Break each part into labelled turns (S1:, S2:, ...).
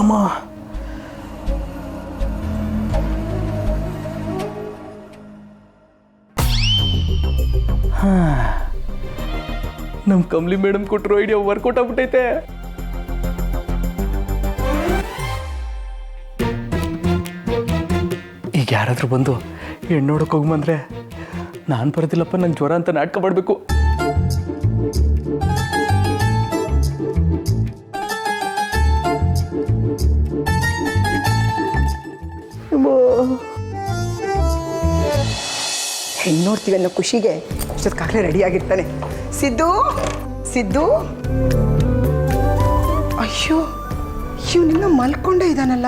S1: ಅಮ್ಮ ನಮ್ಮ ಕಮಲಿ ಮೇಡಮ್ ಕೊಟ್ಟರು ಐಡಿಯಾ ವರ್ಕೌಟ್ ಆಗ್ಬಿಟ್ಟೈತೆ. ಈಗ ಯಾರಾದರೂ ಬಂದು ಹೆಣ್ಣು ನೋಡೋಕೆ ಹೋಗ್ಬಂದ್ರೆ ನಾನು ಬರೋದಿಲ್ಲಪ್ಪ ನಂಗೆ ಜ್ವರ ಅಂತ ನಾಟಕ ಮಾಡಬೇಕು.
S2: ಹೆಣ್ಣು ನೋಡ್ತೀವಿ ಅನ್ನೋ ಖುಷಿಗೆ ಅಷ್ಟೊತ್ತಿಗಾಗಲೇ ರೆಡಿಯಾಗಿರ್ತಾನೆ. ಸಿದ್ದು ಸಿದ್ದು, ಅಯ್ಯೋ ಇವನಿನ್ನ ಮಲ್ಕೊಂಡೇ ಇದ್ದಾನಲ್ಲ.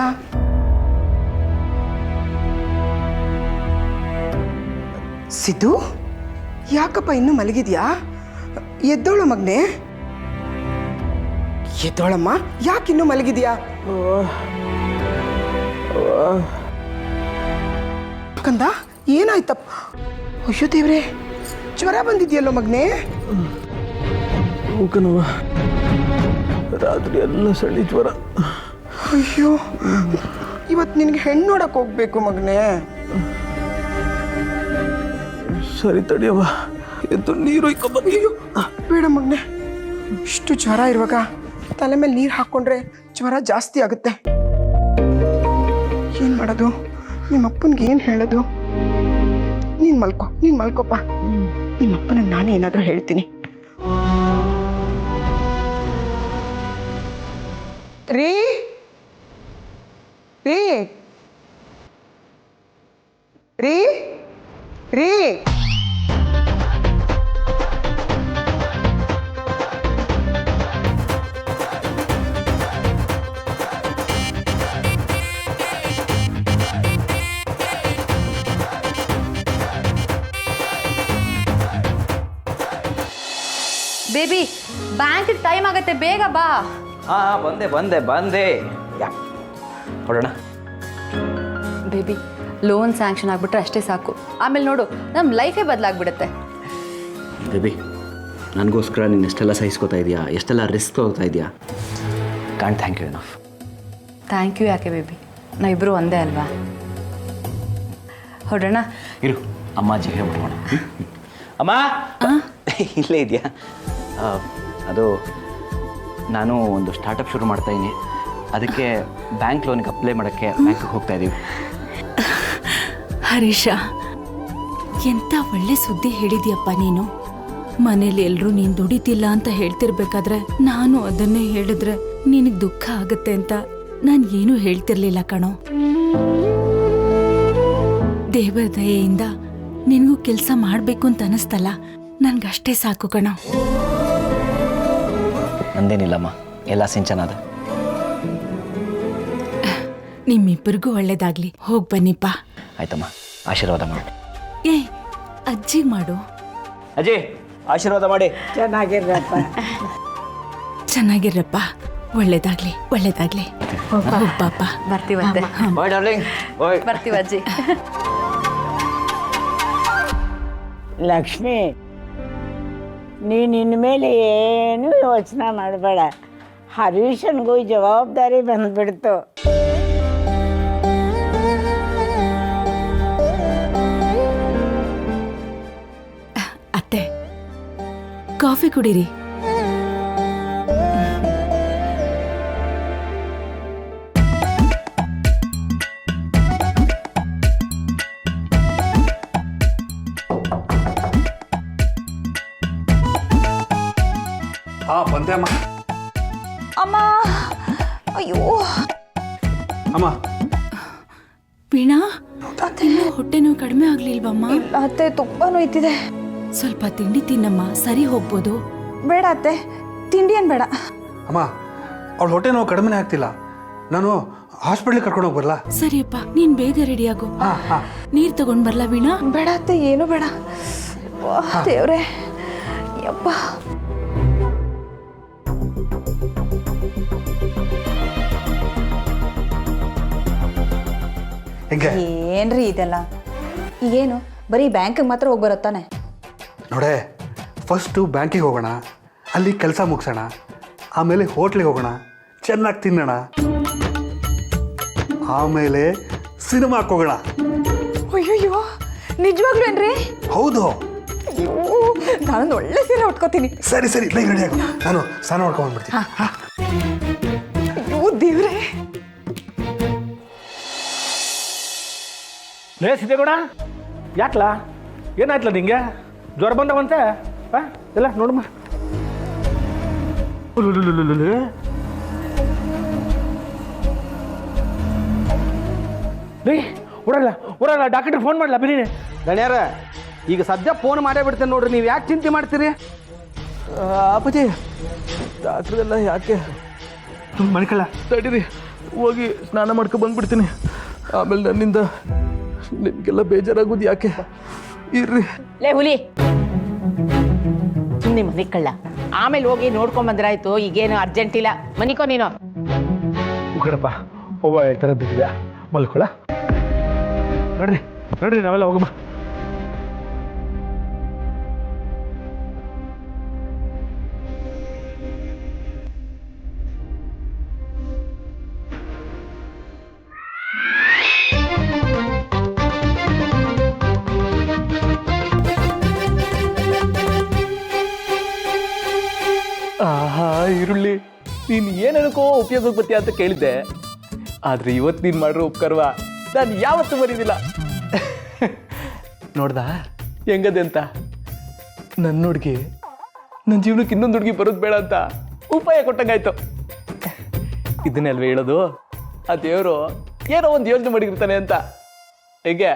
S2: ಸಿದ್ದು, ಯಾಕಪ್ಪ ಇನ್ನೂ ಮಲಗಿದ್ಯಾ? ಎದ್ದೋಳ ಮಗ್ನೆ, ಎದ್ದೋಳಮ್ಮ. ಯಾಕಿನ್ನೂ ಮಲಗಿದ್ಯಾ? ಕಂದ, ಏನಾಯ್ತಪ್ಪ? ಅಯ್ಯೋ ದೇವ್ರೆ, ಜ್ವರ ಬಂದಿದ್ಯಲ್ಲೋ ಮಗ್ನೆ?
S1: ಮೂಕನವ, ರಾತ್ರಿ ಎಲ್ಲ ಚಳಿ ಜ್ವರ.
S2: ಅಯ್ಯೋ, ಇವತ್ತು ನಿನಗೆ ಹೆಣ್ಣು ನೋಡಕ್ಕೆ ಹೋಗ್ಬೇಕು ಮಗನೇ.
S1: ಸರಿ ತಡಿಯವ, ಎದ್ದು ನೀರು
S2: ಅಯ್ಯೋ ಬೇಡ ಮಗನೆ, ಇಷ್ಟು ಜ್ವರ ಇರುವಾಗ ತಲೆ ಮೇಲೆ ನೀರು ಹಾಕ್ಕೊಂಡ್ರೆ ಜ್ವರ ಜಾಸ್ತಿ ಆಗುತ್ತೆ. ಏನು ಮಾಡೋದು? ನಿಮ್ಮ ಅಪ್ಪನಿಗೆ ಏನು ಹೇಳೋದು? ನೀನು ಮಲ್ಕೋಪ್ಪ. ನಿಮ್ಮ ಅಪ್ಪನಿಗೆ ನಾನೇ ಏನಾದರೂ ಹೇಳ್ತೀನಿ. ರೀ ರೀ ರೀ ರೀ
S3: ಬೇಬಿ, ಬ್ಯಾಂಕ್ ಟೈಮ್ ಆಗತ್ತೆ, ಬೇಗ ಬಾ.
S4: ಹಾಂ ಬಂದೆ ಹೊರಡೋಣ.
S3: ಬೇಬಿ, ಲೋನ್ ಸ್ಯಾಂಕ್ಷನ್ ಆಗ್ಬಿಟ್ರೆ ಅಷ್ಟೇ ಸಾಕು. ಆಮೇಲೆ ನೋಡು, ನಮ್ಮ ಲೈಫೇ ಬದಲಾಗ್ಬಿಡುತ್ತೆ.
S4: ಬೇಬಿ, ನನಗೋಸ್ಕರ ನೀನು ಎಷ್ಟೆಲ್ಲ ಸಹಿಸ್ಕೋತಾ ಇದೆಯಾ, ಎಷ್ಟೆಲ್ಲ ರಿಸ್ಕ್ ತಗೋತಾ ಇದೆಯಾ. Can't thank you enough.
S3: Thank you ಯಾಕೆ ಬೇಬಿ, ನಾವಿಬ್ಬರು ಒಂದೇ ಅಲ್ವಾ? ಹೊರಡೋಣ.
S4: ಇರು, ಅಮ್ಮಾಜಿಗೆ ಹೇಳ್ಬಿಡೋಣ. ಅಮ್ಮ ಇಲ್ಲೇ ಇದೆಯಾ? ಅದು ನಾನು ಒಂದು ಸ್ಟಾರ್ಟಪ್ ಶುರು ಮಾಡ್ತಾಯಿದ್ದೀನಿ. ಅದಕ್ಕೆ ಬ್ಯಾಂಕ್ ಲೋನಿಗೆ ಅಪ್ಲೈ ಮಾಡೋಕ್ಕೆ ಬ್ಯಾಂಕಿಗೆ ಹೋಗ್ತಾ ಇದ್ದೀವಿ.
S5: ಹರೀಶ, ಎಂಥ ಒಳ್ಳೆ ಸುದ್ದಿ ಹೇಳಿದ್ಯಪ್ಪ ನೀನು. ಮನೇಲಿ ಎಲ್ಲರೂ ನೀನು ದುಡಿತಿಲ್ಲ ಅಂತ ಹೇಳ್ತಿರ್ಬೇಕಾದ್ರೆ ನಾನು ಅದನ್ನೇ ಹೇಳಿದ್ರೆ ನಿನಗೆ ದುಃಖ ಆಗುತ್ತೆ ಅಂತ ನಾನು ಏನೂ ಹೇಳ್ತಿರ್ಲಿಲ್ಲ ಕಣೋ. ದೇವರ ದಯೆಯಿಂದ ನಿನಗೂ ಕೆಲಸ ಮಾಡಬೇಕು ಅಂತ ಅನಿಸ್ತಲ್ಲ, ನನ್ಗಷ್ಟೇ ಸಾಕು ಕಣೋ.
S4: ನಂದೇನಿಲ್ಲಮ್ಮ, ಎಲ್ಲ ಸಿಂಚನದ.
S5: ನಿಮ್ಮಿಬ್ಬರಿಗೂ ಒಳ್ಳೇದಾಗ್ಲಿ. ಹೋಗಿ ಬನ್ನಿಪ್ಪ.
S4: ಆಯ್ತಮ್ಮ, ಆಶೀರ್ವಾದ ಮಾಡಿ.
S5: ಏ, ಅಜ್ಜಿ ಮಾಡು.
S4: ಅಜ್ಜಿ, ಆಶೀರ್ವಾದ ಮಾಡಿ.
S5: ಚೆನ್ನಾಗಿರಪ್ಪ. ಒಳ್ಳೇದಾಗ್ಲಿ. ಪಾಪ
S3: ಬರ್ತೀವಂತೆ.
S4: ಬಾಯ್ ಡಾರ್ಲಿಂಗ್, ಬಾಯ್.
S3: ಬರ್ತೀವಿ ಅಜ್ಜಿ.
S6: ಲಕ್ಷ್ಮಿ, ನೀನು ಇನ್ಮೇಲೆ ಏನೂ ಯೋಚನೆ ಮಾಡಬೇಡ. ಹರೀಶನ್ಗೂ ಜವಾಬ್ದಾರಿ ಬಂದ್ಬಿಡ್ತು.
S5: ಅತ್ತೆ, ಕಾಫಿ ಕುಡೀರಿ.
S1: ಬಂದೆ ಅಮ್ಮ.
S3: ಅಮ್ಮ, ಅಯ್ಯೋ
S1: ಅಮ್ಮ,
S5: ವೀಣಾ, ಇನ್ನೂ ಹೊಟ್ಟೆ ನೋವು ಕಡಿಮೆ ಆಗ್ಲಿಲ್ವಮ್ಮ?
S3: ಅತ್ತೆ, ತುಂಬಾ ನೋಯ್ತಿದೆ.
S5: ಸ್ವಲ್ಪ ತಿಂಡಿ ತಿನ್ನಮ್ಮ, ಸರಿ ಹೋಗ್ಬೋದು.
S3: ಬೇಡ ಅತ್ತೆ, ತಿಂಡಿ ಏನು ಬೇಡ.
S1: ಅಮ್ಮ, ಅವಳು ಹೊಟ್ಟೆ ನೋವು ಕಡಿಮೆ ಆಗ್ತಿಲ್ಲ. ನಾನು ಹಾಸ್ಪಿಟ್ಲಿಗೆ ಕರ್ಕೊಂಡು ಹೋಗಿ ಬರಲಾ?
S5: ಸರಿಯಪ್ಪ, ನೀನ್ ಬೇಗ ರೆಡಿ ಆಗು. ನೀರ್ ತಗೊಂಡ್ ಬರ್ಲಾ ವೀಣಾ?
S3: ಬೇಡ ಅತ್ತೆ, ಏನು ಬೇಡ. ದೇವ್ರೆ, ಯಪ್ಪ. ಏನ್ರಿ ಇದೆಲ್ಲ? ಈಗೇನು ಬರೀ ಬ್ಯಾಂಕಿಗೆ ಮಾತ್ರ ಹೋಗಿ ಬರುತ್ತಾನೆ?
S1: ನೋಡೆ, ಫಸ್ಟು ಬ್ಯಾಂಕಿಗೆ ಹೋಗೋಣ, ಅಲ್ಲಿ ಕೆಲಸ ಮುಗಿಸೋಣ, ಆಮೇಲೆ ಹೋಟ್ಲಿಗೆ ಹೋಗೋಣ, ಚೆನ್ನಾಗಿ ತಿನ್ನೋಣ.
S7: ಆಮೇಲೆ ಸಿನಿಮಾಕ್ಕೆ ಹೋಗೋಣ.
S2: ಅಯ್ಯಯ್ಯೋ ನಿಜವಾಗ್ಲೂ ಏನ್ರಿ?
S7: ಹೌದು.
S2: ಅಯ್ಯೋ ನಾನೊಂದು ಒಳ್ಳೆ ಸೀರೆ ಉಟ್ಕೋತೀನಿ.
S7: ಸರಿ ಸರಿ ಬೇಗ ರೆಡಿ ಆಗು, ನಾನು ಸ್ನಾನ ಮಾಡ್ಕೊಂಡು ಬಂದ್ಬಿಡ್ತೀನಿ.
S2: ಅಯ್ಯೋ ದೇವ್ರೆ.
S1: ಲೇ ಸಿದ್ದೇಗೌಡ, ಯಾಕ್ಲಾ ಏನಾಯ್ತಲ್ಲ ನಿಂಗೆ? ಜ್ವರ ಬಂದವಂತೆ? ಎಲ್ಲ ನೋಡಮ್ಮ. ರೀ ಓಡಲ್ಲ ಡಾಕ್ಟರ್ ಫೋನ್ ಮಾಡಲ್ಲ ಬರೀ.
S8: ಗಣ್ಯಾರ ಈಗ ಸದ್ಯ ಫೋನ್ ಮಾಡೇ ಬಿಡ್ತೇನೆ ನೋಡ್ರಿ, ನೀವು ಯಾಕೆ ಚಿಂತೆ ಮಾಡ್ತೀರಿ?
S1: ಅಪ್ಪಾಜಿ ಡಾಕ್ಟ್ರದೆಲ್ಲ ಯಾಕೆ ಮಣಿಕಲ್ಲ ತಡೀರಿ, ಹೋಗಿ ಸ್ನಾನ ಮಾಡ್ಕೊ ಬಂದ್ಬಿಡ್ತೀನಿ. ಆಮೇಲೆ ನನ್ನಿಂದ ನಿಮಗೆಲ್ಲ ಬೇಜಾರಾಗೋದು ಯಾಕೆ? ಇರ್ರಿ.
S6: ಲೇ ಹುಲಿ, ಸುಮ್ಮನೆ ಮನಿಕಳ್ಳ, ಆಮೇಲೆ ಹೋಗಿ ನೋಡ್ಕೊಂಡ್ ಬಂದ್ರಾಯ್ತು. ಈಗೇನು ಅರ್ಜೆಂಟ್ ಇಲ್ಲ, ಮನಿಕೋ ನೀನು.
S1: ಉಗ್ರಪ್ಪ ಒಬ್ಬ ಈ ಥರ ಬಿದ್ದಿದ್ಯಾ, ಮಲ್ಕೊಳ. ನೋಡ್ರಿ ನಾವೆಲ್ಲ ಹೋಗಮ್ಮ. ಆಹಾ ಈರುಳ್ಳಿ, ನೀನು ಏನಕ್ಕೋ ಉಪಯೋಗಕ್ಕೆ ಬರ್ತೀಯ ಅಂತ ಕೇಳಿದ್ದೆ, ಆದ್ರೆ ಇವತ್ತು ನೀನು ಮಾಡಿರೋ ಉಪಕಾರವ ನಾನು ಯಾವತ್ತೂ ಬರೀದಿಲ್ಲ. ನೋಡ್ದ ಹೆಂಗದೆ ಅಂತ? ನನ್ನ ಹುಡುಗಿ ನನ್ನ ಜೀವನಕ್ಕೆ ಇನ್ನೊಂದು ಹುಡುಗಿ ಬರೋದು ಬೇಡ ಅಂತ ಉಪಾಯ ಕೊಟ್ಟಂಗಾಯ್ತು. ಇದನ್ನೆಲ್ವೇ ಹೇಳೋದು, ಆ ದೇವರು ಏನೋ ಒಂದು ಯೋಚನೆ ಮಾಡಿರ್ತಾನೆ ಅಂತ. ಹೇಗೆ?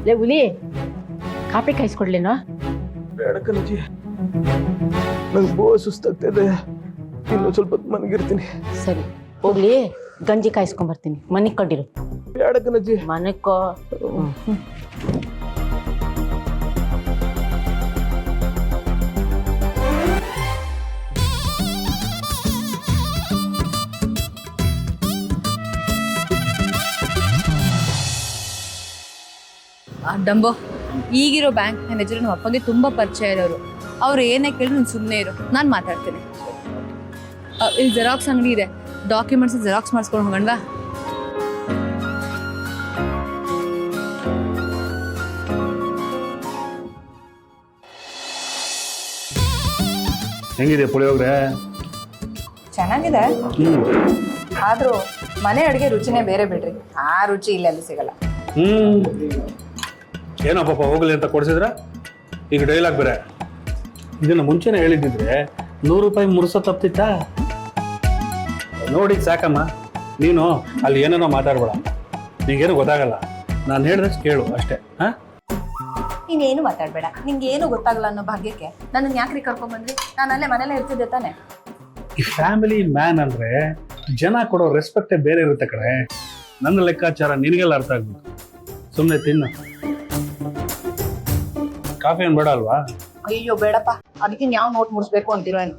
S6: ಲೇ ಹುಲಿ, ಕಾಪಿ ಕಾಯಿಸ್ಕೊಡ್ಲೇನೋ?
S1: ಬೇಡ ಕಣಜಿ, ನಂಗೆ ಸುಸ್ತಾಗ್ತಾ ಇದೆ, ಇನ್ನೊಂದು ಸ್ವಲ್ಪ ಹೊತ್ತು ಮನಗಿರ್ತೀನಿ.
S6: ಸರಿ ಹೋಗ್ಲಿ, ಗಂಜಿ ಕಾಯಿಸ್ಕೊಂಬರ್ತೀನಿ, ಮನಿಗ್ ಕೊಂಡಿರು.
S1: ಬೇಡ ಕಣಜಿ.
S6: ಮನಕ್ಕೋ.
S3: ಡಂಬೋ, ಈಗಿರೋ ಬ್ಯಾಂಕ್ ಮ್ಯಾನೇಜರ್ ನಮ್ಮ ಅಪ್ಪಂಗೆ ತುಂಬ ಪರಿಚಯ ಇರೋರು. ಅವ್ರು ಏನೇ ಕೇಳಿ ನಾನು ಸುಮ್ಮನೆ ಇರು, ನಾನು ಮಾತಾಡ್ತೀನಿ. ಇಲ್ಲಿ ಜೆರಾಕ್ಸ್ ಅಂಗಡಿ ಇದೆ, ಡಾಕ್ಯುಮೆಂಟ್ಸ್ ಜೆರಾಕ್ಸ್ ಮಾಡಿಸ್ಕೊಂಡು ಹೋಗೋಣವಾ?
S7: ಹೆಂಗಿದೆ ಪುಳಿಯೋಗ್ರೆ?
S9: ಚೆನ್ನಾಗಿದೆ, ಆದ್ರೂ ಮನೆ ಅಡುಗೆ ರುಚಿನೇ ಬೇರೆ ಬಿಡ್ರಿ. ಆ ರುಚಿ ಇಲ್ಲೆಲ್ಲಿ ಸಿಗಲ್ಲ.
S7: ಏನೋ ಪಾಪ ಹೋಗ್ಲಿ ಅಂತ ಕೊಡ್ಸಿದ್ರ, ಈಗ ಡೈಲಾಗ್ ಬೇರೆ. ಇದನ್ನ ಮುಂಚೆನೆ ಹೇಳಿದ್ದಿದ್ರೆ 100 ರೂಪಾಯಿ ಮುರ್ಸ ತಪ್ತಿತ್ತಾ? ನೋಡಿ ಸಾಕಮ್ಮ, ನೀನು ಅಲ್ಲಿ ಏನೇನೋ ಮಾತಾಡ್ಬೇಡ, ನಿಂಗೇನು ಗೊತ್ತಾಗಲ್ಲ. ನಾನು ಹೇಳಿದಷ್ಟು ಕೇಳು ಅಷ್ಟೇ.
S9: ನೀನೇನು ಮಾತಾಡ್ಬೇಡ, ನಿಂಗೆ ಏನು ಗೊತ್ತಾಗಲ್ಲ ಅನ್ನೋ ಭಾಗ್ಯಕ್ಕೆ ನನ್ನನ್ನು ಯಾಕ್ರಿ ಕರ್ಕೊಂಡ್ಬಂದ್ರಿ? ನಾನು ಅಲ್ಲೇ ಮನೇಲೆ ಇರ್ತಿದ್ದೆ ತಾನೆ.
S7: ಈ ಫ್ಯಾಮಿಲಿ ಮ್ಯಾನ್ ಅಂದ್ರೆ ಜನ ಕೊಡೋ ರೆಸ್ಪೆಕ್ಟೇ ಬೇರೆ ಇರುತ್ತೆ ಕಡೆ. ನನ್ನ ಲೆಕ್ಕಾಚಾರ ನಿನಗೆಲ್ಲ ಅರ್ಥ ಆಗ್ಬೇಕು. ಸುಮ್ಮನೆ ತಿನ್ನು. ಕಾಫಿ ಏನು ಬೇಡ ಅಲ್ವಾ?
S9: ಅಯ್ಯೋ ಬೇಡಪ್ಪ, ಅದಕ್ಕೆ ಯಾವ ನೋಟ್ ಮುಡಿಸ್ಬೇಕು ಅಂತಿರೋ ಏನು.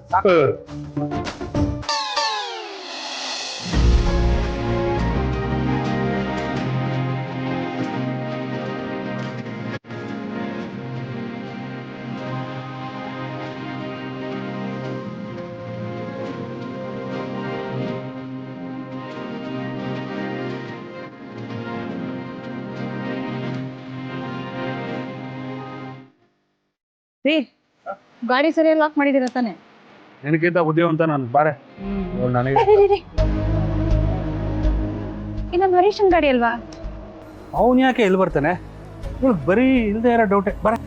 S3: ರೀ, ಗಾಡಿ ಸರಿಯಾಗಿ ಲಾಕ್ ಮಾಡಿದಿರ ತಾನೆ?
S7: ನಿನಗಿಂತ ಬುದ್ಧಿವಂತ ನಾನು, ಬಾರೆ. ನನಗೆ
S3: ಇನ್ನ ಹರೀಶನ್ ಗಾಡಿ ಅಲ್ವಾ?
S7: ಅವನು ಯಾಕೆ ಇಲ್ಲಿ ಬರ್ತಾನೆ? ಬರೀ ಇಲ್ಲದೆ ಇರೋ ಡೌಟೆ. ಬಾರೆ.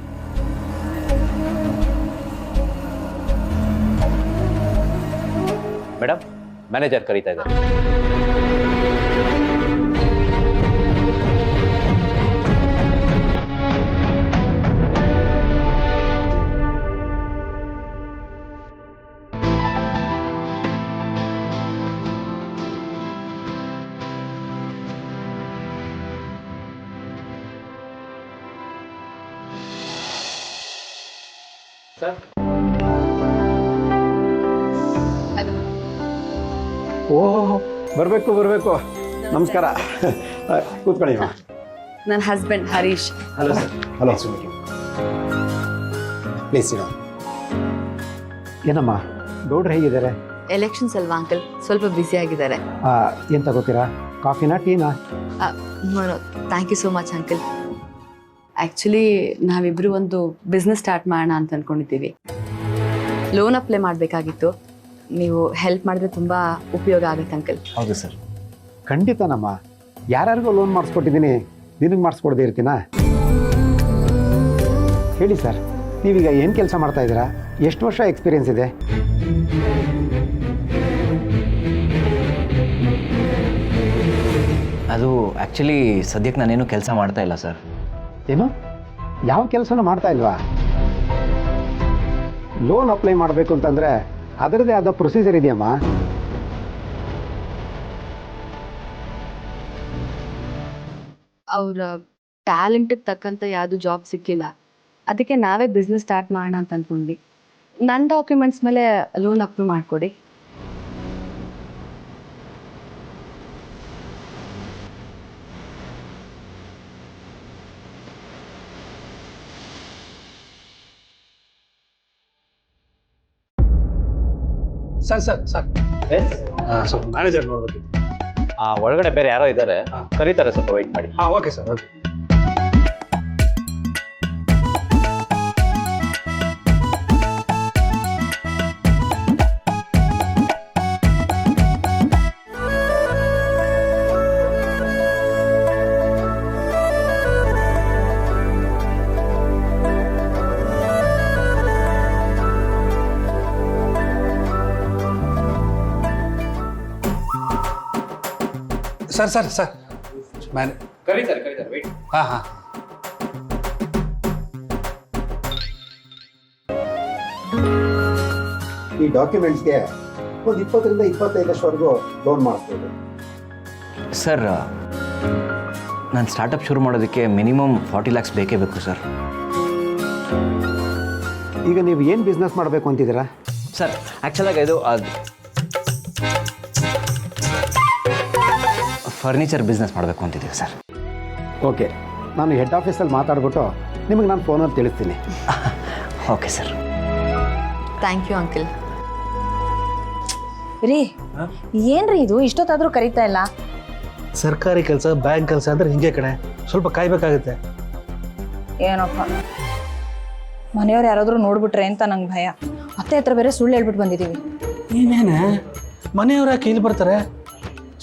S4: ಮೇಡಮ್, ಮ್ಯಾನೇಜರ್ ಕರೀತಾ ಇದ್ದಾರೆ. ಸರ್,
S8: ಓಹ್ ಬರಬೇಕು. ನಮಸ್ಕಾರ, ಕೂತ್ಕೊಳ್ಳಿ.
S3: ನನ್ನ husband Harish.
S4: Hello sir.
S8: Hello.
S10: Please ಇಡೋ. ಏನಮ್ಮ ಗೌಡ್ರು ಹೇಗಿದ್ದಾರೆ?
S3: ಎಲೆಕ್ಷನ್ಸ್ ಅಲ್ವಾ ಅಂಕಲ್, ಸ್ವಲ್ಪ ಬ್ಯುಸಿ ಆಗಿದ್ದಾರೆ.
S10: ಏನು ತಗೋತೀರಾ, ಕಾಫಿನಾ ಟೀನಾ?
S3: Thank you so much uncle. Actually ನಾವಿಬ್ಬರು ಒಂದು ಬಿಸ್ನೆಸ್ ಸ್ಟಾರ್ಟ್ ಮಾಡೋಣ ಅಂತ ಅಂದ್ಕೊಂಡಿದ್ದೀವಿ. ಲೋನ್ ಅಪ್ಲೈ ಮಾಡಬೇಕಾಗಿತ್ತು, ನೀವು ಹೆಲ್ಪ್ ಮಾಡಿದ್ರೆ ತುಂಬ ಉಪಯೋಗ ಆಗುತ್ತೆ ಅಂಕಲ್.
S4: ಹೌದು ಸರ್.
S10: ಖಂಡಿತನಮ್ಮ, ಯಾರ್ಯಾರಿಗೂ ಲೋನ್ ಮಾಡಿಸ್ಕೊಟ್ಟಿದ್ದೀನಿ, ನಿನಗೆ ಮಾಡಿಸ್ಕೊಡದೇ ಇರ್ತೀನಾ? ಹೇಳಿ ಸರ್, ನೀವೀಗ ಏನು ಕೆಲಸ ಮಾಡ್ತಾ ಇದ್ದೀರಾ? ಎಷ್ಟು ವರ್ಷ ಎಕ್ಸ್ಪೀರಿಯನ್ಸ್ ಇದೆ?
S4: ಅದು ಆ್ಯಕ್ಚುಲಿ ಸದ್ಯಕ್ಕೆ ನಾನೇನು ಕೆಲಸ ಮಾಡ್ತಾ ಇಲ್ಲ ಸರ್.
S10: ಏನು, ಯಾವ ಕೆಲಸನೂ ಮಾಡ್ತಾ ಇಲ್ವಾ? ಲೋನ್ ಅಪ್ಲೈ ಮಾಡಬೇಕು ಅಂತಂದರೆ ಅದರದ್ದೇ ಆದ ಪ್ರೊಸೀಜರ್ ಇದೆಯಮ್ಮ.
S3: ಅವರ ಟ್ಯಾಲೆಂಟಿಗೆ ತಕ್ಕಂಥ ಯಾವುದು ಜಾಬ್ ಸಿಕ್ಕಿಲ್ಲ, ಅದಕ್ಕೆ ನಾವೇ ಬಿಸ್ನೆಸ್ ಸ್ಟಾರ್ಟ್ ಮಾಡೋಣ ಅಂತ ಅಂದ್ಕೊಂಡ್ವಿ. ನನ್ನ ಡಾಕ್ಯುಮೆಂಟ್ಸ್ ಮೇಲೆ ಲೋನ್ ಅಪ್ಲೈ ಮಾಡಿಕೊಡಿ.
S7: ಸರ್ ಸ್ವಲ್ಪ ಮ್ಯಾನೇಜರ್ ನೋಡ್ಬೇಕು.
S4: ಒಳಗಡೆ ಬೇರೆ ಯಾರೋ ಇದ್ದಾರೆ, ಕರೀತಾರೆ, ಸ್ವಲ್ಪ ವೆಯ್ಟ್ ಮಾಡಿ.
S7: ಹಾಂ ಓಕೆ ಸರ್, ಓಕೆ. ಸರ್
S4: ಕರೀತಾರೆ ವೆಯ್ಟ್.
S7: ಹಾಂ
S10: ಈ ಡಾಕ್ಯುಮೆಂಟ್ಸ್ಗೆ ಒಂದು 20ರಿಂದ 25 ಲಕ್ಷವರೆಗೂ ಲೋನ್ ಮಾಡಿಸ್ಬೋದು.
S4: ಸರ್, ನಾನು ಸ್ಟಾರ್ಟಪ್ ಶುರು ಮಾಡೋದಕ್ಕೆ ಮಿನಿಮಮ್ 40 lakhs ಬೇಕೇ ಬೇಕು ಸರ್.
S10: ಈಗ ನೀವು ಏನು ಬಿಸ್ನೆಸ್ ಮಾಡಬೇಕು ಅಂತಿದ್ದೀರಾ?
S4: ಸರ್, ಆ್ಯಕ್ಚುಲಾಗಿ ಇದು ಫರ್ನಿಚರ್ ಬಿಸ್ನೆಸ್ ಮಾಡಬೇಕು ಅಂತಿದ್ದೀವಿ ಸರ್.
S10: ಓಕೆ, ನಾನು ಹೆಡ್ ಆಫೀಸಲ್ಲಿ ಮಾತಾಡ್ಬಿಟ್ಟು ನಿಮಗೆ ನಾನು ಫೋನಲ್ಲಿ ತಿಳಿಸ್ತೀನಿ.
S4: Okay sir.
S3: Thank you uncle.
S9: ರೀ ಏನ್ರಿ ಇದು, ಇಷ್ಟೊತ್ತಾದರೂ ಕರೀತಾ ಇಲ್ಲ?
S7: ಸರ್ಕಾರಿ ಕೆಲಸ, ಬ್ಯಾಂಕ್ ಕೆಲಸ ಅಂದರೆ ಹಿಂಗೆ ಕಣೆ, ಸ್ವಲ್ಪ ಕಾಯ್ಬೇಕಾಗುತ್ತೆ.
S9: ಏನಪ್ಪ, ಮನೆಯವ್ರು ಯಾರಾದರೂ ನೋಡ್ಬಿಟ್ರೆ ಅಂತ ನಂಗೆ ಭಯ. ಅತ್ತೆ ಹತ್ರ ಬೇರೆ ಸುಳ್ಳು ಹೇಳ್ಬಿಟ್ಟು ಬಂದಿದ್ದೀವಿ.
S7: ಏನೇನೆ ಮನೆಯವ್ರು ಯಾಕೆ ಇಲ್ಲಿ ಬರ್ತಾರೆ?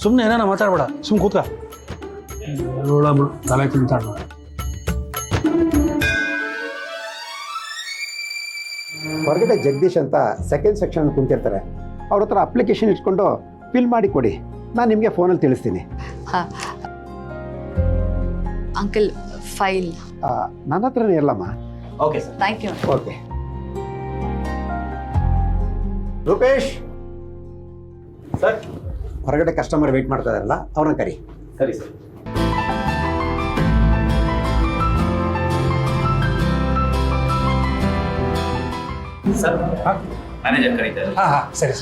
S7: ಸುಮ್ಮನೆ ಏನಾನ ಮಾತಾಡ್ಬೇಡ, ಸುಮ್ಮನೆ ಕೂತ್ಕ. ತಲೆ ತಿಂತಾಡ.
S10: ಹೊರಗಡೆ ಜಗದೀಶ್ ಅಂತ ಸೆಕೆಂಡ್ ಸೆಕ್ಷನ್ ಕುಂತಿರ್ತಾರೆ, ಅವ್ರ ಹತ್ರ ಅಪ್ಲಿಕೇಶನ್ ಇಟ್ಕೊಂಡು ಫಿಲ್ ಮಾಡಿ ಕೊಡಿ, ನಾನು ನಿಮಗೆ ಫೋನಲ್ಲಿ ತಿಳಿಸ್ತೀನಿ.
S3: ಹಾಂ ಅಂಕಲ್, ಫೈಲ್
S10: ನನ್ನ ಹತ್ರನೇ ಇರಲಮ್ಮ.
S4: Okay sir.
S3: Thank you.
S10: Okay. Rupesh
S4: sir,
S10: ಹೊರಗಡೆ ಕಸ್ಟಮರ್ ವೆಯ್ಟ್ ಮಾಡ್ತಾ ಇದಾರಲ್ಲ, ಅವ್ರನ್ನ ಕರಿ.
S4: ಸರಿ ಸರ್. ಸರ್, ಮ್ಯಾನೇಜರ್ ಕರೀತಾರೆ.
S7: ಹಾಂ ಸರಿ.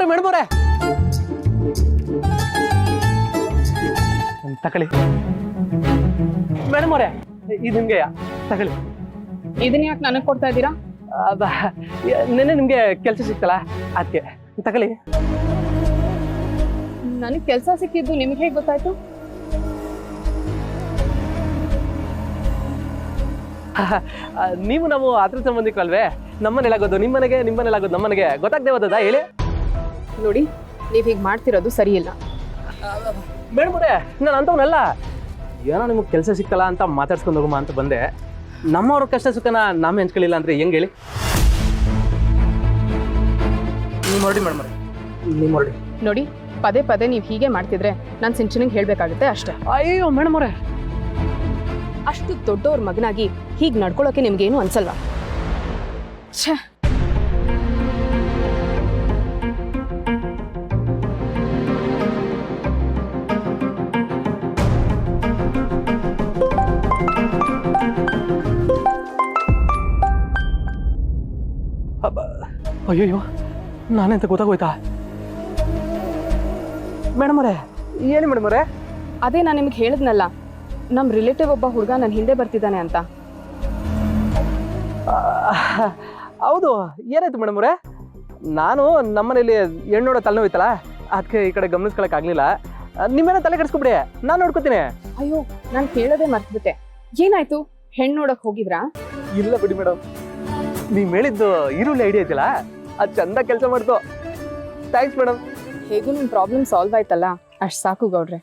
S7: ಮೇಡಮರೇ ತಗೊಳ್ಳಿ. ಮೇಡಮರೇ, ಇದು ನಿಮಗೆ ತಗೊಳ್ಳಿ.
S9: ಇದನ್ನ ಯಾಕೆ ನನಗೆ ಕೊಡ್ತಾ ಇದ್ದೀರಾ?
S7: ನೆನ್ನೆ ನಿಮಗೆ ಕೆಲಸ ಸಿಕ್ತಲ್ಲ, ಅದಕ್ಕೆ ತಗೊಳ್ಳಿ.
S9: ನನಗೆ ಕೆಲಸ ಸಿಕ್ಕಿದ್ದು ನಿಮ್ಗೆ ಹೇಗೆ ಗೊತ್ತಾಯ್ತು?
S7: ನೀವು ನಾವು ಹತ್ರ ಸಂಬಂಧಿಕರಲ್ವೇ? ನಮ್ಮನೇಲಾಗೋದು ನಿಮ್ಮನೆಗೆ, ನಿಮ್ಮನೇಲಾಗೋದು ನಮ್ಮನೆಗೆ ಗೊತ್ತಾಗದೆ ಹೋದದಾ ಹೇಳಿ?
S9: ನೋಡಿ, ನೀವು ಹೀಗೆ ಮಾಡ್ತಿರೋದು ಸರಿಯಿಲ್ಲ.
S7: ಮೇಡಮರೇ, ನಾನು ಅಂಥವನಲ್ಲ. ಏನೋ ನಿಮಗೆ ಕೆಲಸ ಸಿಕ್ಕಲ್ಲ ಅಂತ ಮಾತಾಡ್ಸ್ಕೊಂಡು ಹೋಗಮ್ಮ ಅಂತ ಬಂದೆ. ನಮ್ಮವ್ರ ಕಷ್ಟ ಸುಖನ ನಾವೇ ಹಂಚ್ಕೊಳ್ಳಿಲ್ಲ ಅಂದರೆ ಹೆಂಗೆ ಹೇಳಿ? ನೀವು ಹೊರಡಿ ಮೇಡಮರೇ, ನೀವು ಹೊರಡಿ.
S9: ನೋಡಿ, ಪದೇ ಪದೇ ನೀವು ಹೀಗೆ ಮಾಡ್ತಿದ್ರೆ ನಾನು ಸಿಂಚನಿಗೆ ಹೇಳಬೇಕಾಗುತ್ತೆ ಅಷ್ಟೇ.
S1: ಅಯ್ಯೋ ಮೇಡಮ್ ಅವರೇ,
S9: ಅಷ್ಟು ದೊಡ್ಡವ್ರ ಮಗನಾಗಿ ಹೀಗೆ ನಡ್ಕೊಳ್ಳೋಕೆ ನಿಮ್ಗೇನು ಅನ್ಸಲ್ವಾ? ಛೇ,
S1: ಅಯ್ಯೋ ನಾನೆಂತ ಗೊತ್ತಾಗೋಯ್ತಾ? ಮೇಡಮ್ ಅವರೇ ಹೇಳಿ ಮೇಡಮ್ ಅವರೇ.
S9: ಅದೇ ನಾನು ನಿಮ್ಗೆ ಹೇಳಿದ್ನಲ್ಲ, ನಮ್ಮ ರಿಲೇಟಿವ್ ಒಬ್ಬ ಹುಡುಗ ನನ್ನ ಹಿಂದೆ ಬರ್ತಿದ್ದಾನೆ ಅಂತ.
S1: ಹೌದು, ಏನಾಯ್ತು ಮೇಡಮ್ ಅವರೇ? ನಾನು ನಮ್ಮನೇಲಿ ಹೆಣ್ಣೋಡ ತಲೆನೋಯ್ತಲ್ಲ, ಅದಕ್ಕೆ ಈ ಕಡೆ ಗಮನಿಸ್ಕೊಳಕ್ಕಾಗಲಿಲ್ಲ. ನಿಮ್ಮೇನ ತಲೆ ಕೆಡಿಸ್ಕೊಬಿಡಿ, ನಾನು ನೋಡ್ಕೋತೀನಿ.
S9: ಅಯ್ಯೋ, ನಾನು ಕೇಳೋದೇ ಮರ್ತ್ಬಿಟ್ಟೆ. ಏನಾಯ್ತು, ಹೆಣ್ಣು ನೋಡಕ್ ಹೋಗಿದ್ರಾ?
S1: ಇಲ್ಲ ಬಿಡಿ ಮೇಡಮ್, ನೀವು ಹೇಳಿದ್ದು ಈರುಳ್ಳಿ ಐಡಿಯಾ ಐತಿಲ್ಲ, ಅದು ಚಂದ ಕೆಲಸ ಮಾಡ್ತು. Thanks madam.
S9: ಹೇಗೂ ನಿಮ್ಮ ಪ್ರಾಬ್ಲಮ್ ಸಾಲ್ವ್ ಆಯ್ತಲ್ಲ, ಅಷ್ಟು ಸಾಕು ಗೌಡ್ರೆ.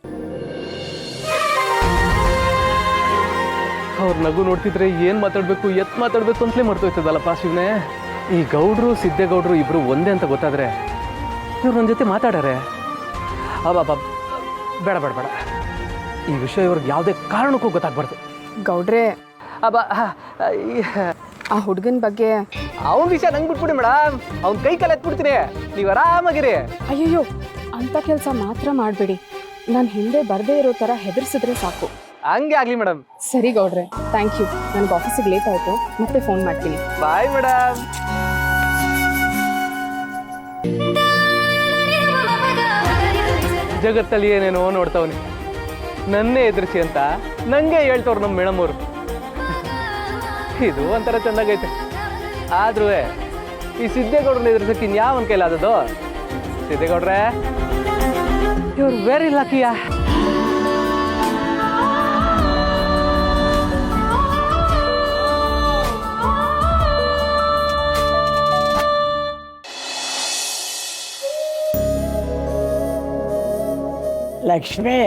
S1: ಅವ್ರ ನಗು ನೋಡ್ತಿದ್ರೆ ಏನು ಮಾತಾಡಬೇಕು, ಎತ್ ಮಾತಾಡಬೇಕು ಅಂತಲೇ ಮರ್ತೋಯ್ತದಲ್ಲಪ್ಪ ಶಿವನೇ. ಈ ಗೌಡ್ರು ಸಿದ್ದೇಗೌಡರು ಇಬ್ಬರು ಒಂದೇ ಅಂತ ಗೊತ್ತಾದರೆ ಇವ್ರು ನನ್ನ ಜೊತೆ ಮಾತಾಡಾರೆ. ಅಬ್ಬಾ, ಬೇಡ ಬೇಡ ಬೇಡ, ಈ ವಿಷಯ ಇವ್ರಿಗೆ ಯಾವುದೇ ಕಾರಣಕ್ಕೂ ಗೊತ್ತಾಗ್ಬಾರ್ದು.
S9: ಗೌಡ್ರೆ,
S1: ಅಬ್ಬಾ,
S9: ಆ ಹುಡುಗನ ಬಗ್ಗೆ
S1: ಅವನ ವಿಷಯ ನಂಗೆ ಬಿಟ್ಬಿಡಿ ಮೇಡಮ್, ಅವ್ನ ಕೈ ಕಾಲು ಎತ್ಬಿಡ್ತೀನಿ, ನೀವು ಆರಾಮಾಗಿರಿ.
S9: ಅಯ್ಯಯ್ಯೋ, ಅಂಥ ಕೆಲಸ ಮಾತ್ರ ಮಾಡಬೇಡಿ. ನಾನು ಹಿಂದೆ ಬರದೇ ಇರೋ ಥರ ಹೆದರ್ಸಿದ್ರೆ ಸಾಕು.
S1: ಹಂಗೆ ಆಗಲಿ ಮೇಡಮ್.
S9: ಸರಿ ಗೌಡ್ರೆ, ಥ್ಯಾಂಕ್ ಯು. ನನಗೆ ಆಫೀಸಿಗೆ ಲೇಟ್ ಆಯಿತು, ಮತ್ತೆ ಫೋನ್ ಮಾಡ್ತೀನಿ.
S1: Bye madam. ಜಗತ್ತಲ್ಲಿ ಏನೇನೋ ನೋಡ್ತಾವನಿ, ನನ್ನೇ ಎದುರಿಸಿ ಅಂತ ನಂಗೆ ಹೇಳ್ತವ್ರು ನಮ್ಮ ಮೇಡಮ್ ಅವರು. ಇದು ಒಂಥರ ಚೆಂದಾಗೈತೆ. ಆದ್ರೂ ಈ ಸಿದ್ದೇಗೌಡ್ರನ್ನ ಎದುರಿಸಕ್ಕೆ ಇನ್ಯಾವನ್ ಕೈಲಾದದು? ಸಿದ್ದೇಗೌಡ್ರೆ, ಇವ್ರು ವೆರಿ ಲಕ್ಕಿಯ.
S6: ಲಕ್ಷ್ಮಿ,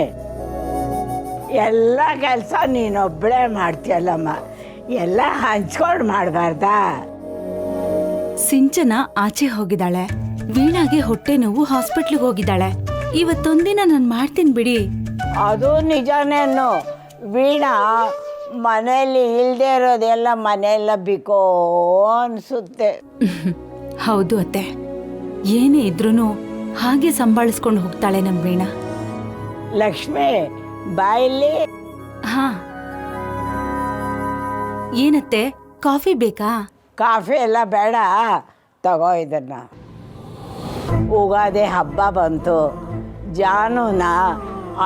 S6: ಎಲ್ಲ ಕೆಲಸ ನೀನೊಬ್ಬಳೇ ಮಾಡ್ತೀಯಲ್ಲಮ್ಮ, ಎಲ್ಲ ಹಂಚ್ಕೊಂಡು ಮಾಡಬಾರ್ದಾ?
S5: ಸಿಂಚನ ಆಚೆ ಹೋಗಿದ್ದಾಳೆ, ವೀಣಾಗೆ ಹೊಟ್ಟೆ ನೋವು ಹಾಸ್ಪಿಟ್ಲಿಗೆ ಹೋಗಿದ್ದಾಳೆ. ಇವತ್ತೊಂದಿನ ನಾನು ಮಾಡ್ತೀನಿ ಬಿಡಿ.
S6: ಅದು ನಿಜಾನೇನು, ವೀಣಾ ಮನೇಲಿ ಇಲ್ಲದೆ ಇರೋದೆಲ್ಲ ಮನೆಯೆಲ್ಲ ಬಿಕೋ ಅನಿಸುತ್ತೆ.
S5: ಹೌದು ಅತ್ತೆ, ಏನೇ ಇದ್ರೂ ಹಾಗೆ ಸಂಭಾಳಿಸ್ಕೊಂಡು ಹೋಗ್ತಾಳೆ ನಮ್ಮ ವೀಣಾ.
S6: ಲಕ್ಷ್ಮಿ, ಬಾಯಲ್ಲಿ.
S5: ಹಾ, ಏನತ್ತೆ, ಕಾಫಿ ಬೇಕಾ?
S6: ಕಾಫಿ ಎಲ್ಲ ಬೇಡ, ತಗೋ ಇದನ್ನ. ಉಗಾದಿ ಹಬ್ಬ ಬಂತು, ಜಾನುನ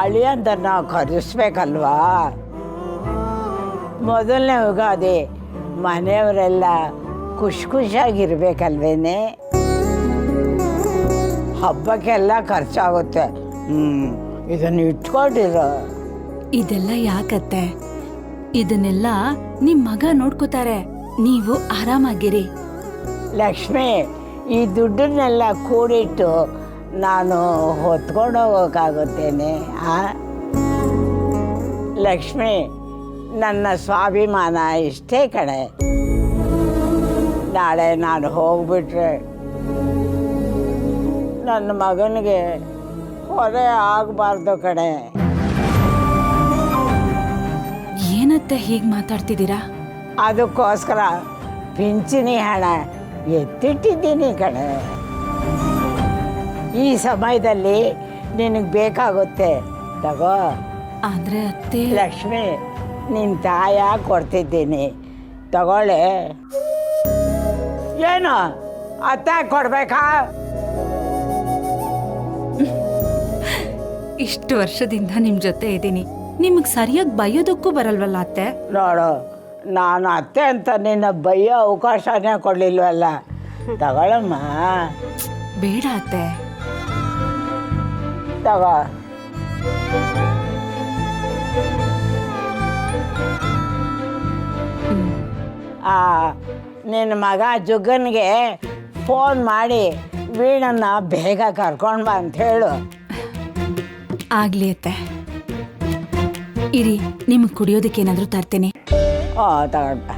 S6: ಅಳಿಯಂದನ್ನ ಕರೆಸ್ಬೇಕಲ್ವಾ? ಮೊದಲನೇ ಉಗಾದಿ, ಮನೆಯವರೆಲ್ಲ ಖುಷಿಯಾಗಿರ್ಬೇಕಲ್ವೇನೆ? ಹಬ್ಬಕ್ಕೆಲ್ಲ ಖರ್ಚಾಗುತ್ತೆ. ಇದನ್ನು ಇಟ್ಕೊಂಡಿರೋ.
S5: ಇದೆಲ್ಲ ಯಾಕತ್ತೆ? ಇದನ್ನೆಲ್ಲ ನಿಮ್ ಮಗ ನೋಡ್ಕೋತಾರೆ, ನೀವು ಆರಾಮಾಗಿರಿ.
S6: ಲಕ್ಷ್ಮಿ, ಈ ದುಡ್ಡನ್ನೆಲ್ಲ ಕೂಡಿಟ್ಟು ನಾನು ಹೊತ್ಕೊಂಡು ಹೋಗೋಕ್ಕಾಗುತ್ತೇನೆ? ಲಕ್ಷ್ಮಿ, ನನ್ನ ಸ್ವಾಭಿಮಾನ ಇಷ್ಟೇ ಕಣೆ. ನಾಳೆ ನಾನು ಹೋಗ್ಬಿಟ್ರೆ ನನ್ನ ಮಗನಿಗೆ ಹೊರೆ ಆಗಬಾರ್ದು ಕಣೆ.
S5: ಏನತ್ತೆ ಹೀಗೆ ಮಾತಾಡ್ತಿದ್ದೀರಾ?
S6: ಅದಕ್ಕೋಸ್ಕರ ಪಿಂಚಣಿ ಹಣ ಎತ್ತಿಟ್ಟಿದ್ದೀನಿ ಕಣೆ. ಈ ಸಮಯದಲ್ಲಿ ನಿನಗೆ ಬೇಕಾಗುತ್ತೆ, ತಗೋ.
S5: ಆದ್ರೆ ಅತ್ತೆ.
S6: ಲಕ್ಷ್ಮಿ, ನಿನ್ನ ತಾಯ ಕೊಡ್ತಿದ್ದೀನಿ, ತಗೊಳ್ಳೆ. ಏನು ಅತ್ತೆ ಕೊಡ್ಬೇಕಾ?
S5: ಇಷ್ಟು ವರ್ಷದಿಂದ ನಿಮ್ ಜೊತೆ ಇದ್ದೀನಿ, ನಿಮಗ್ ಸರಿಯಾಗಿ ಬೈಯೋದಕ್ಕೂ ಬರಲ್ವಲ್ಲ ಅತ್ತೆ?
S6: ನೋಡು, ನಾನು ಅತ್ತೆ ಅಂತ ನಿನ್ನ ಬೈಯೋ ಅವಕಾಶನೇ ಕೊಡಲಿಲ್ವಲ್ಲ, ತಗೊಳಮ್ಮ.
S5: ಬೇಡ ಅತ್ತೆ.
S6: ತಗೋ. ನಿನ್ನ ಮಗ ಜುಗ್ಗನ್ಗೆ ಫೋನ್ ಮಾಡಿ ವೀಣನ್ನ ಬೇಗ ಕರ್ಕೊಂಡು ಬಾ ಅಂತ ಹೇಳು.
S5: ಆಗ್ಲಿ ಅತ್ತೆ. ಇರಿ, ನಿಮಗೆ ಕುಡಿಯೋದಕ್ಕೆ ಏನಾದರೂ ತರ್ತೇನೆ.
S6: ತಗೊಂಡ